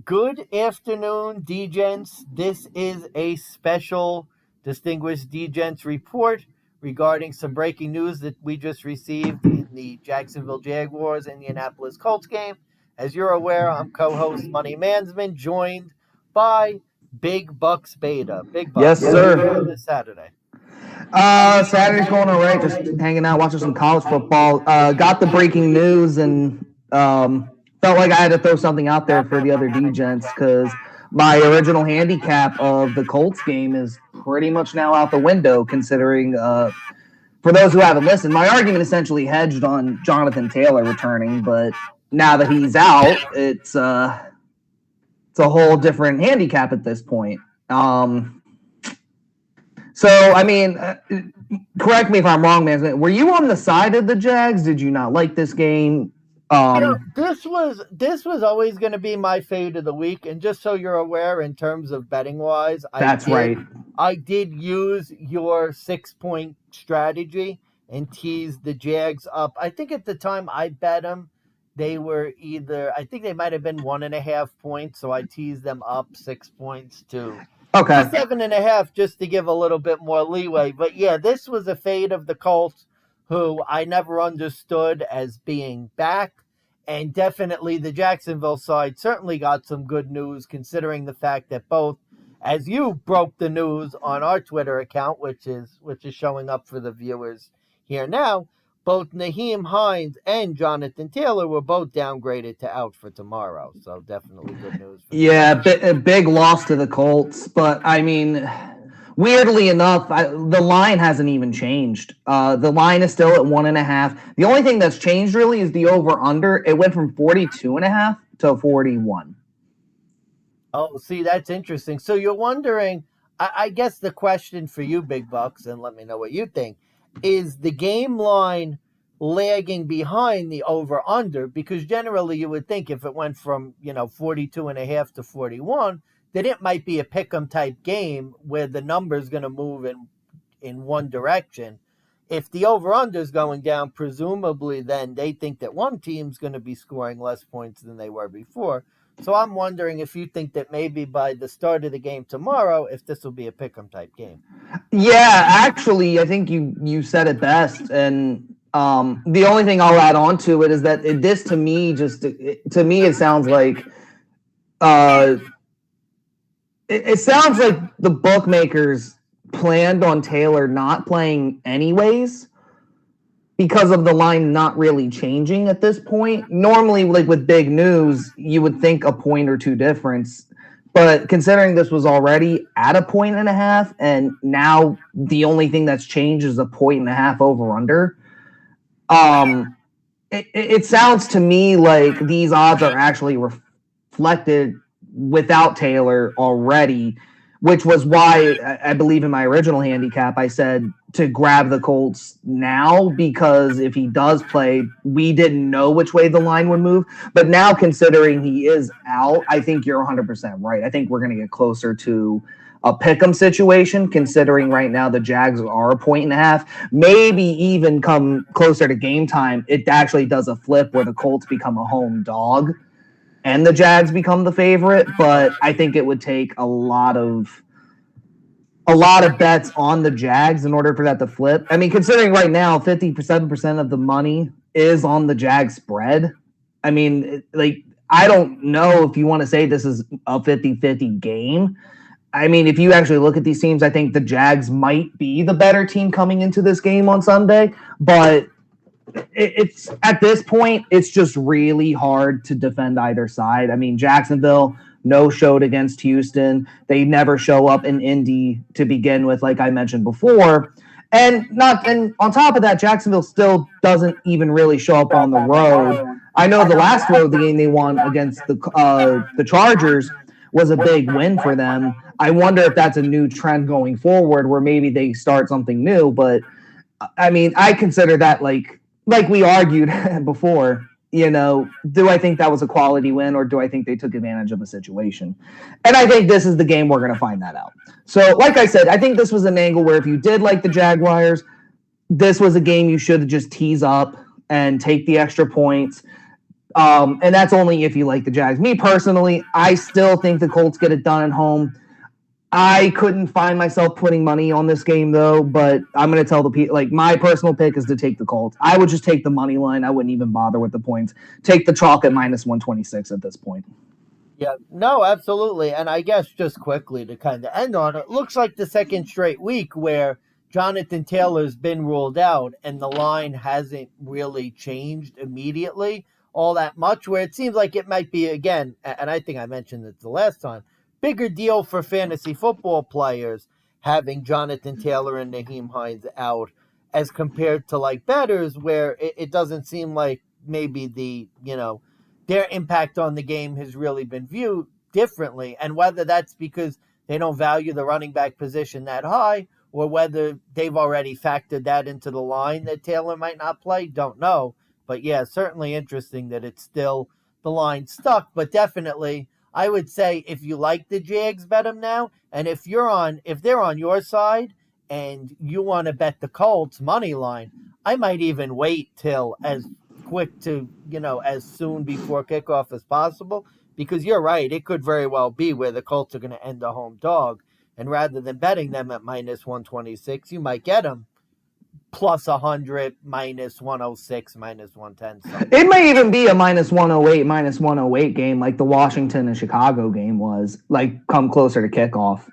Good afternoon, DeGents. This is a special Distinguished DeGents report regarding some breaking news that we just received in the Jacksonville Jaguars Indianapolis Colts game. As you're aware, I'm co-host Money Mansman, joined by Big Bucks Beta. Big Bucks, Yes, how you sir. doing this Saturday? Saturday's going all right. Just hanging out, watching some college football. Got the breaking news and felt like I had to throw something out there for the other D-gents because my original handicap of the Colts game is pretty much now out the window, considering, for those who haven't listened, my argument essentially hedged on Jonathan Taylor returning, but now that he's out, it's a whole different handicap at this point. So, I mean, correct me if I'm wrong, man. Were you on the side of the Jags? Did you not like this game? This was always going to be my fade of the week, and just so you're aware, in terms of betting wise, That's right. I did use your 6 point strategy and tease the Jags up. I think at the time I bet them, they were I think they might have been 1.5 points, so I teased them up 6 points to Okay. 7.5 just to give a little bit more leeway. But yeah, this was a fade of the Colts, who I never understood as being back. And definitely the Jacksonville side certainly got some good news, considering the fact that both, as you broke the news on our Twitter account, which is showing up for the viewers here now, both Naheem Hines and Jonathan Taylor were both downgraded to out for tomorrow. So definitely good news. Yeah, a big loss to the Colts, but I mean, weirdly enough, the line hasn't even changed. The line is still at 1.5. The only thing that's changed really is the over/under. It went from 42.5 to 41. Oh, see, that's interesting. So you're wondering, I guess the question for you, Big Bucks, and let me know what you think, is the game line lagging behind the over under? Because generally you would think if it went from, 42.5 to 41, that it might be a pick 'em type game where the number is going to move in one direction. If the over under is going down, presumably then they think that one team's going to be scoring less points than they were before. So I'm wondering if you think that maybe by the start of the game tomorrow, if this will be a pick 'em type game. Yeah, actually, I think you said it best, and the only thing I'll add on to it is that this to me it sounds like it sounds like the bookmakers planned on Taylor not playing anyways because of the line not really changing at this point. Normally, like with big news, you would think a point or two difference. But considering this was already at 1.5, and now the only thing that's changed is 1.5 over under, it sounds to me like these odds are actually reflected without Taylor already, which was why I believe in my original handicap I said to grab the Colts now, because if he does play, we didn't know which way the line would move. But now, considering he is out, I think you're 100% right. I think we're going to get closer to a pick'em situation, considering right now the Jags are 1.5. Maybe even come closer to game time, it actually does a flip where the Colts become a home dog and the Jags become the favorite. But I think it would take a lot of bets on the Jags in order for that to flip. I mean, considering right now 57% of the money is on the Jags spread. I mean, like, I don't know if you want to say this is a 50-50 game. I mean, if you actually look at these teams, I think the Jags might be the better team coming into this game on Sunday, but it's at this point, it's just really hard to defend either side. I mean, Jacksonville no-showed against Houston. They never show up in Indy to begin with, like I mentioned before. And on top of that, Jacksonville still doesn't even really show up on the road. I know the last road game they won against the Chargers was a big win for them. I wonder if that's a new trend going forward where maybe they start something new. But, I mean, I consider that like we argued before, do I think that was a quality win, or do I think they took advantage of a situation? And I think this is the game we're going to find that out. So, like I said, I think this was an angle where if you did like the Jaguars, this was a game you should just tease up and take the extra points. And that's only if you like the Jags. Me personally, I still think the Colts get it done at home. I couldn't find myself putting money on this game though, but I'm going to tell the people, like, my personal pick is to take the Colts. I would just take the money line. I wouldn't even bother with the points. Take the chalk at minus 126 at this point. Yeah, no, absolutely. And I guess just quickly to kind of end on it, looks like the second straight week where Jonathan Taylor's been ruled out and the line hasn't really changed immediately all that much, where it seems like it might be, again, and I think I mentioned it the last time, bigger deal for fantasy football players having Jonathan Taylor and Naheem Hines out as compared to like betters where it doesn't seem like maybe their impact on the game has really been viewed differently. And whether that's because they don't value the running back position that high or whether they've already factored that into the line that Taylor might not play, don't know. But yeah, certainly interesting that it's still the line stuck. But definitely, I would say if you like the Jags, bet them now. And if they're on your side and you want to bet the Colts money line, I might even wait till as quick to, as soon before kickoff as possible, because you're right. It could very well be where the Colts are going to end a home dog. And rather than betting them at minus 126, you might get them plus 100, minus 106, minus 110. It may even be a minus 108, minus 108 game like the Washington and Chicago game was, like, come closer to kickoff.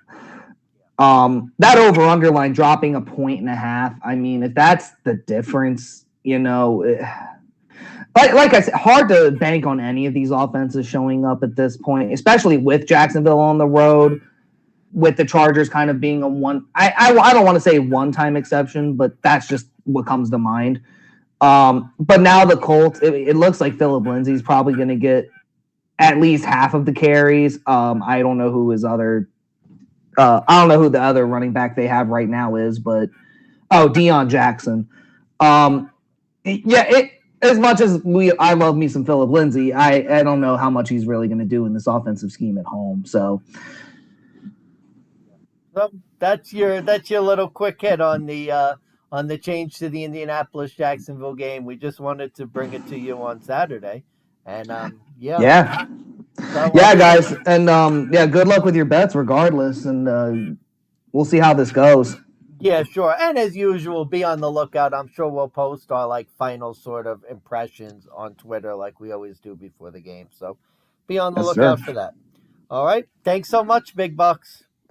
That over underline dropping a point and a half. I mean, if that's the difference, like I said, hard to bank on any of these offenses showing up at this point, especially with Jacksonville on the road, with the Chargers kind of being a one. I don't want to say one-time exception, but that's just what comes to mind. But now the Colts, it looks like Phillip Lindsay's probably going to get at least half of the carries. I don't know who his other. I don't know who the other running back they have right now is, but Deion Jackson. Yeah, as much as I love me some Phillip Lindsay, I don't know how much he's really going to do in this offensive scheme at home. So that's your little quick hit on the change to the Indianapolis Jacksonville game. We just wanted to bring it to you on Saturday, and yeah, yeah, so, yeah, guys, and yeah, good luck with your bets, regardless, and we'll see how this goes. yeah, sure. And as usual, be on the lookout. I'm sure we'll post our like final sort of impressions on Twitter, like we always do before the game. So be on the Yes, sir. lookout for that. All right. Thanks so much, Big Bucks.